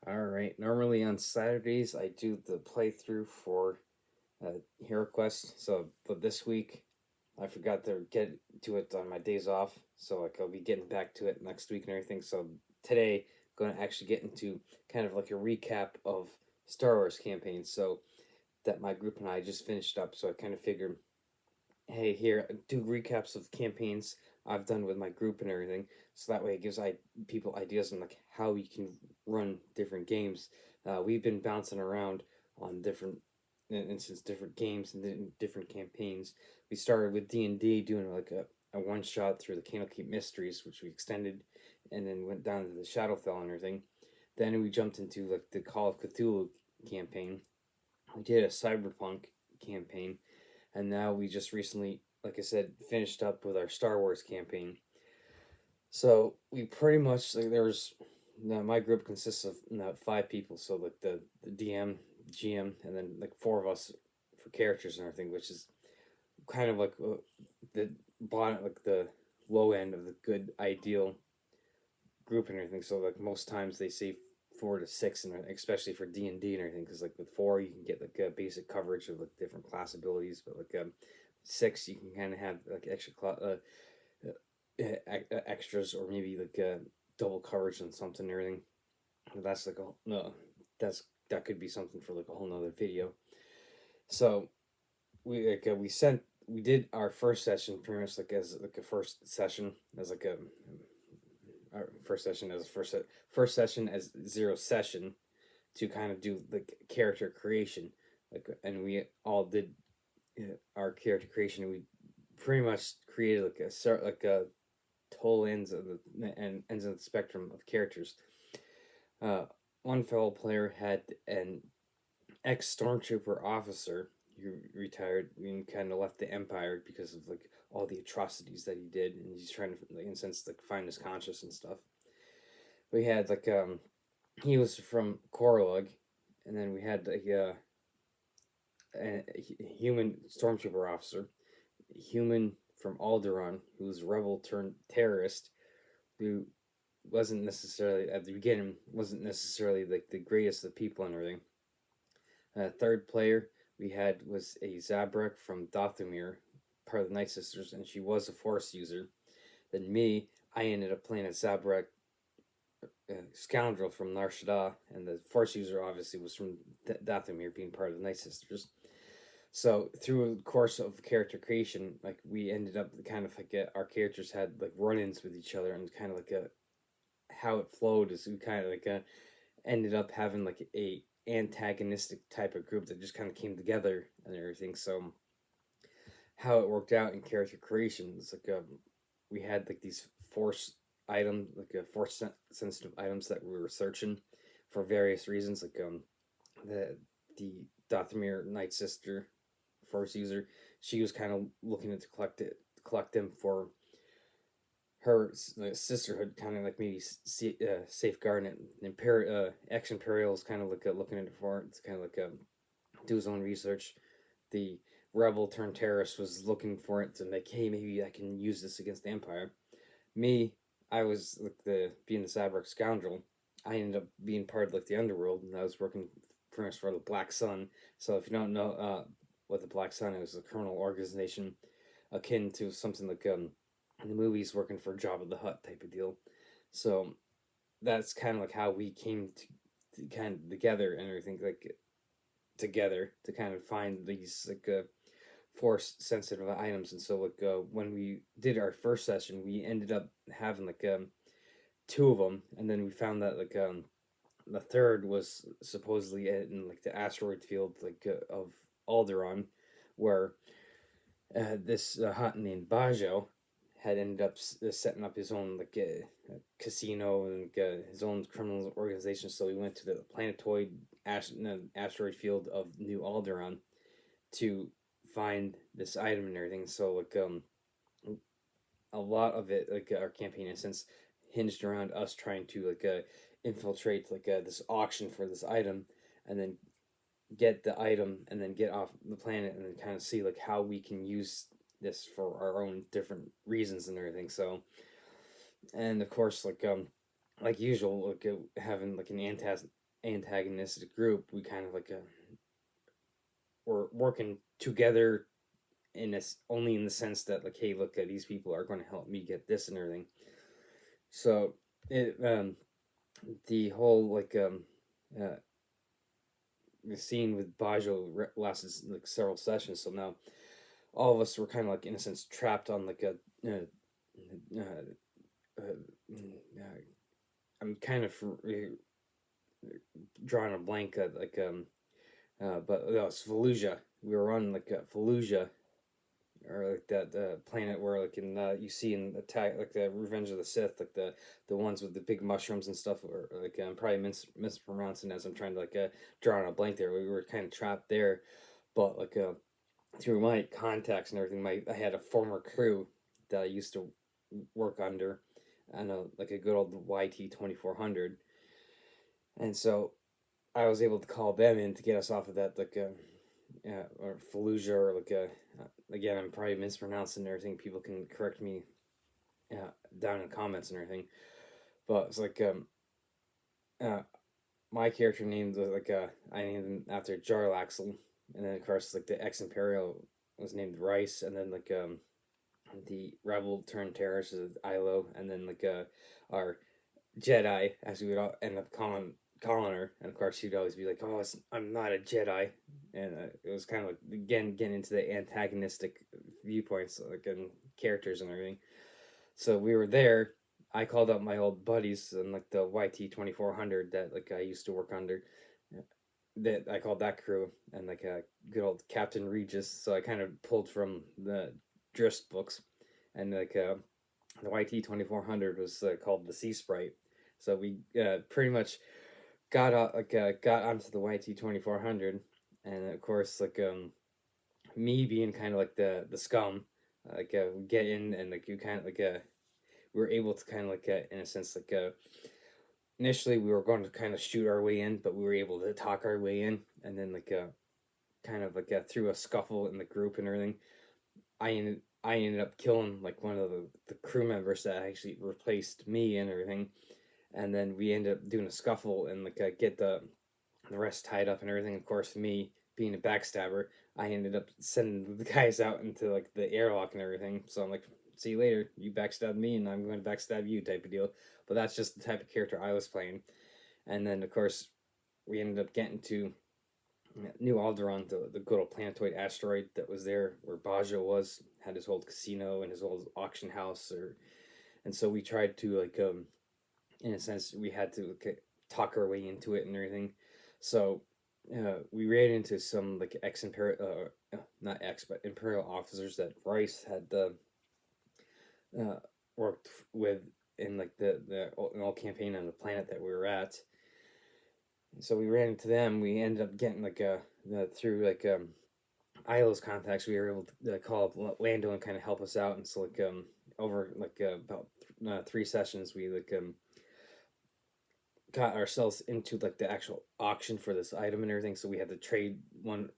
All right. Normally on Saturdays, I do the playthrough for Hero Quest. But this week, I forgot to get to it on my days off. So, I'll be getting back to it next week and everything. So, today, going to actually get into kind of like a recap of Star Wars campaigns. So, that my group and I just finished up. So, I kind of figured, hey, here, do recaps of campaigns I've done with my group and everything. So that way it gives people ideas on like how we can run different games. We've been bouncing around on different instance, different games and different campaigns. We started with D&D doing like a one shot through the Candlekeep Mysteries, which we extended, and then went down to the Shadowfell and everything. Then we jumped into like the Call of Cthulhu campaign. We did a Cyberpunk campaign, and now we just recently, like I said, finished up with our Star Wars campaign. So we pretty much like there's now my group consists of five people, so like the DM, GM, and then like four of us for characters and everything, which is kind of like the bottom, like the low end of the good ideal group and everything. So like most times they say 4 to 6, and especially for D&D and everything, because like with four you can get like a basic coverage of like different class abilities, but like 6 you can kind of have like extras or maybe like double coverage on something and everything. But that's like a no, that could be something for like a whole nother video. So we did our first session pretty much like as like a first session as like a our first session as first session as zero session to kind of do like character creation, like, and we all did our character creation. We pretty much created like a total ends of the spectrum of characters. Uh, One fellow player had an ex stormtrooper officer who retired and kind of left the Empire because of like all the atrocities that he did, and he's trying to, like, in a sense, like find his conscience and stuff. We had like he was from Korlug, and then we had like a human stormtrooper officer, human from Alderaan, who was rebel turned terrorist, who wasn't necessarily at the beginning wasn't necessarily like the greatest of people and everything. Third player we had was a Zabrak from Dathomir, part of the Night Sisters, and she was a Force user. Then me, I ended up playing a Zabrak scoundrel from Nar Shaddaa, and the Force user obviously was from Dathomir, being part of the Night Sisters. So through the course of character creation, like we ended up kind of like our characters had like run-ins with each other, and kind of like a how it flowed is we kind of like ended up having like a antagonistic type of group that just kind of came together and everything. So how it worked out in character creation is like we had like these force items, like force sensitive items that we were searching for various reasons, like the Dathomir Night Sister force user, she was kind of looking to collect them for her sisterhood, kind of like maybe safeguarding it. Ex Imperial is kind of like looking into for it. It's kind of like do his own research. The rebel turned terrorist was looking for it to make, hey, maybe I can use this against the Empire. Me, I was like the being the Zabrak scoundrel. I ended up being part of like the underworld, and I was working pretty much for the Black Sun. So if you don't know what the Black Sun is, a criminal organization akin to something like in the movies working for Jabba the Hutt type of deal. So that's kind of like how we came to kind of together and everything, like together to kind of find these like force sensitive items. And so like when we did our first session, we ended up having like two of them, and then we found that like the third was supposedly in like the asteroid field like of Alderaan, where this hunt named Bajo had ended up setting up his own like casino and his own criminal organization. So we went to the planetoid asteroid field of New Alderaan to find this item and everything. So like a lot of it, like our campaign instance, hinged around us trying to like infiltrate like this auction for this item, and then get the item and then get off the planet and then kind of see like how we can use this for our own different reasons and everything. So, and of course like usual, like having like an antagonistic group, we kind of like we're working together in this only in the sense that like, hey, look, these people are going to help me get this and everything. So it the whole like uh the scene with Bajo lasted like several sessions. So now all of us were kind of like in a sense trapped on like a I'm kind of drawing a blank at like but no, it's Fallujah. We were on like Fallujah, or like that planet where like in you see in Attack, like the Revenge of the Sith, like the ones with the big mushrooms and stuff, or like I'm probably mispronouncing as I'm trying to like draw on a blank there. We were kind of trapped there, but like through my contacts and everything, I had a former crew that I used to work under, and like a good old YT-2400, and so I was able to call them in to get us off of that like or Fallujah, or like again, I'm probably mispronouncing everything. People can correct me down in the comments and everything. But it's like uh, my character named like I named him after Jarlaxle, and then of course like the ex Imperial was named Rice, and then like the rebel turned terrorist is Ilo, and then like our Jedi, as we would all end up calling her, and of course she'd always be like, "Oh, I'm not a Jedi," and it was kind of like again getting into the antagonistic viewpoints, like and characters and everything. So we were there. I called up my old buddies and like the YT-2400 that like I used to work under. That I called that crew, and like a good old Captain Regis. So I kind of pulled from the Drist books, and like the YT-2400 was called the Sea Sprite. So we pretty much got onto the YT-2400, and of course like me being kind of like the scum, like get in, and like you kind of like we were able to kind of like in a sense like initially we were going to kind of shoot our way in, but we were able to talk our way in, and then like kind of like through a scuffle in the group and everything, I ended up killing like one of the crew members that actually replaced me and everything, and then we ended up doing a scuffle and like get the rest tied up and everything. Of course, me being a backstabber, I ended up sending the guys out into like the airlock and everything. So I'm like, see you later. You backstab me, and I'm going to backstab you, type of deal. But that's just the type of character I was playing. And then of course, we ended up getting to New Alderaan, the good old planetoid asteroid that was there where Bajo was, had his old casino and his old auction house, and so we tried to like in a sense we had to like, talk our way into it and everything. So we ran into some like ex imperial, not ex, but imperial officers that Rice had uh, worked with in like the old campaign on the planet that we were at. So we ran into them. We ended up getting like through like Ilo's contacts. We were able to call up Lando and kind of help us out. And so like over like about 3 sessions, we like got ourselves into like the actual auction for this item and everything. So we had to trade one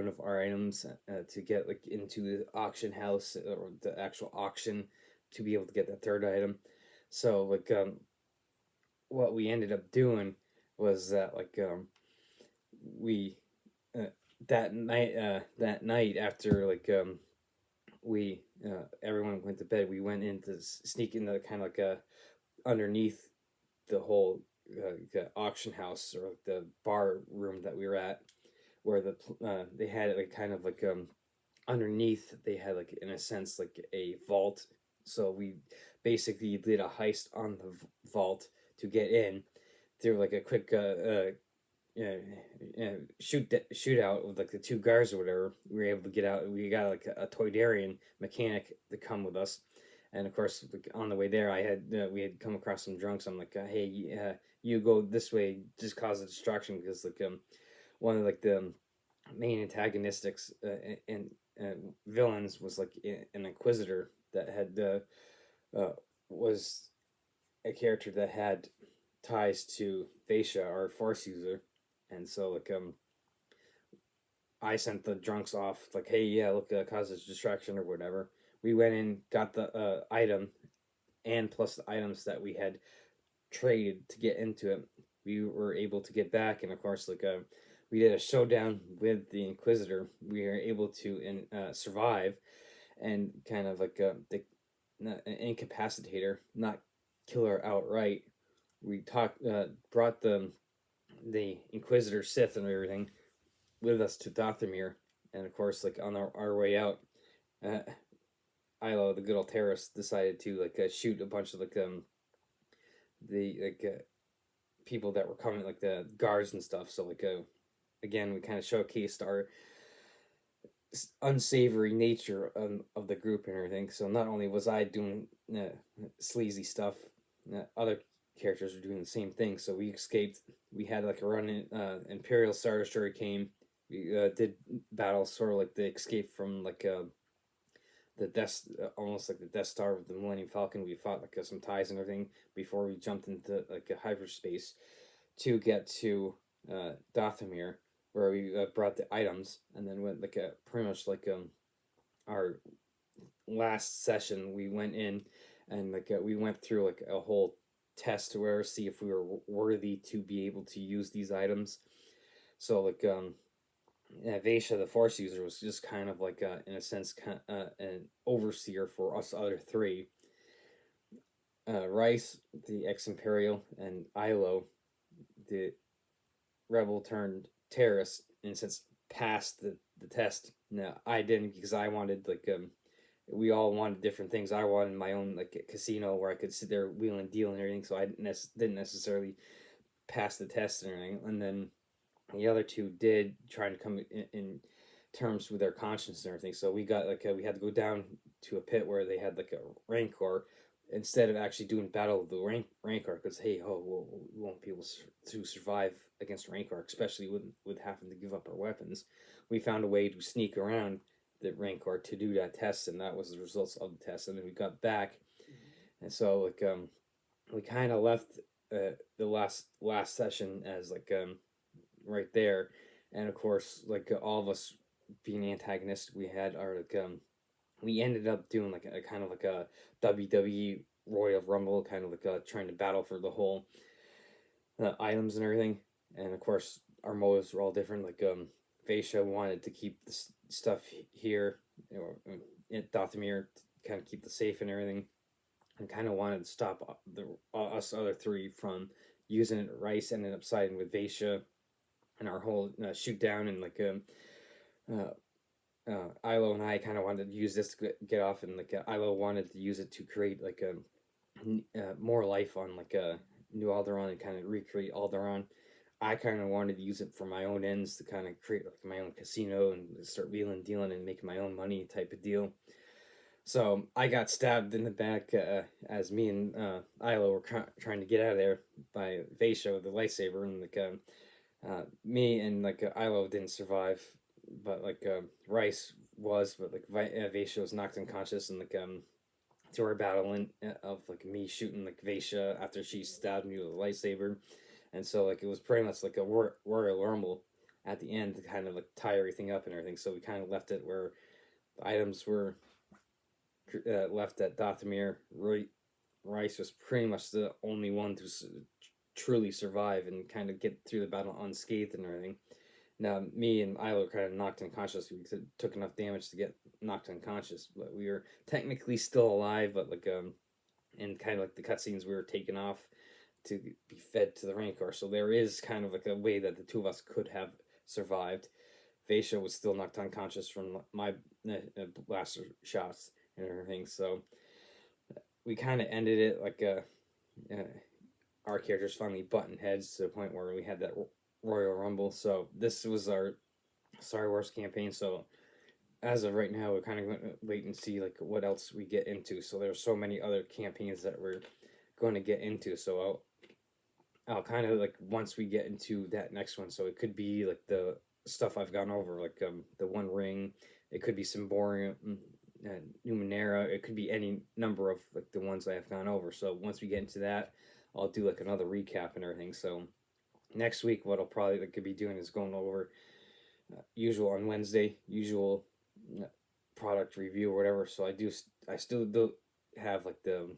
of our items to get like into the auction house or the actual auction to be able to get the third item. So like what we ended up doing was that like we uh, that night after like we everyone went to bed, we went in to sneak into kind of like underneath the whole the auction house or the bar room that we were at, where they had it like kind of like underneath they had like in a sense like a vault. So we basically did a heist on the vault to get in through like a quick shootout with like the two guards or whatever. We were able to get out. We got like a Toydarian mechanic to come with us, and of course, like, on the way there, we had come across some drunks. I'm like, hey, you go this way, just cause a distraction because like one of like the main antagonistics and villains was like an inquisitor that had was a character that had ties to Fascia, our force user, and so like I sent the drunks off like, hey, yeah, look, cause a distraction or whatever. We went in, got the item, and plus the items that we had traded to get into it. we were able to get back, and of course, we did a showdown with the Inquisitor. We were able to survive, and kind of not an incapacitator, not kill her outright. We brought the Inquisitor Sith and everything with us to Dathomir, and of course, on our way out, uh, Ilo, the good old terrorist, decided to shoot a bunch of the people that were coming, like the guards and stuff. So again, we kind of showcased our unsavory nature of the group and everything. So not only was I doing sleazy stuff, other characters were doing the same thing. So we escaped. We had a run in. Imperial Star Destroyer came. We did battle, sort of like the escape from the Death, almost like the Death Star with the Millennium Falcon. We fought some ties and everything before we jumped into a hyperspace to get to Dathomir, where we brought the items, and then went pretty much our last session. We went in, and we went through a whole test to where see if we were worthy to be able to use these items. So Vaisha, the Force user, was just kind of in a sense, an overseer for us other three. Rice, the ex-Imperial, and Ilo, the rebel turned terrorist, in a sense, passed the test. No, I didn't, because I wanted we all wanted different things. I wanted my own casino where I could sit there wheel and deal and everything, so I didn't necessarily pass the test and everything. And then the other two did, trying to come in terms with their conscience and everything. So we got we had to go down to a pit where they had a rancor, instead of actually doing battle with the rancor, because we won't be able to survive against rancor, especially with having to give up our weapons. We found a way to sneak around the rancor to do that test, and that was the results of the test. And then we got back, and so we kind of left the last session as right there. And of course, all of us being antagonistic, we had our we ended up doing a kind of a WWE Royal Rumble, kind of trying to battle for the whole items and everything. And of course, our motives were all different. Vaisha wanted to keep the stuff here, in Dathomir, to kind of keep the safe and everything, and kind of wanted to stop us other three from using it. Rice ended up siding with Vaisha, and our whole shoot down, and Ilo and I kind of wanted to use this to get off, and Ilo wanted to use it to create more life on New Alderaan, and kind of recreate Alderaan. I kind of wanted to use it for my own ends, to kind of create my own casino and start wheeling, dealing, and making my own money type of deal. So I got stabbed in the back as me and Ilo were trying to get out of there by Vaisha with the lightsaber, and me and Ilo didn't survive, but Rice was, but Vaisha was knocked unconscious, and to our battle of me shooting Vaisha after she stabbed me with a lightsaber. And so it was pretty much a Royal Rumble at the end to kind of tie everything up and everything. So we kind of left it where the items were left at Dathomir. Rice was pretty much the only one to truly survive and kind of get through the battle unscathed and everything. Now, me and Ilo were kind of knocked unconscious because it took enough damage to get knocked unconscious, but we were technically still alive. But in kind of the cutscenes, we were taken off to be fed to the rancor. So there is kind of a way that the two of us could have survived. Vaisha was still knocked unconscious from my blaster shots and everything. So we kind of ended it our characters finally button heads to the point where we had that Royal Rumble. So this was our Star Wars campaign. So as of right now, we're kind of going to wait and see what else we get into. So there's so many other campaigns that we're going to get into. So I'll kind of once we get into that next one. So it could be the stuff I've gone over, the One Ring. It could be Symbaroum, Numenera. It could be any number of the ones I have gone over. So once we get into that, I'll do another recap and everything. So next week, what I'll probably could be doing is going over usual on Wednesday, usual product review or whatever. So I still do have the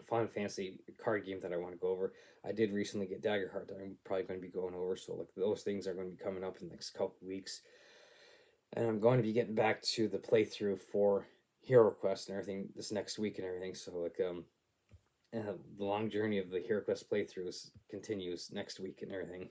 Final Fantasy card game that I want to go over. I did recently get Daggerheart that I'm probably going to be going over. So like those things are going to be coming up in the next couple weeks, and I'm going to be getting back to the playthrough for Hero Quest and everything this next week and everything. So like the long journey of the Hero Quest playthroughs continues next week and everything.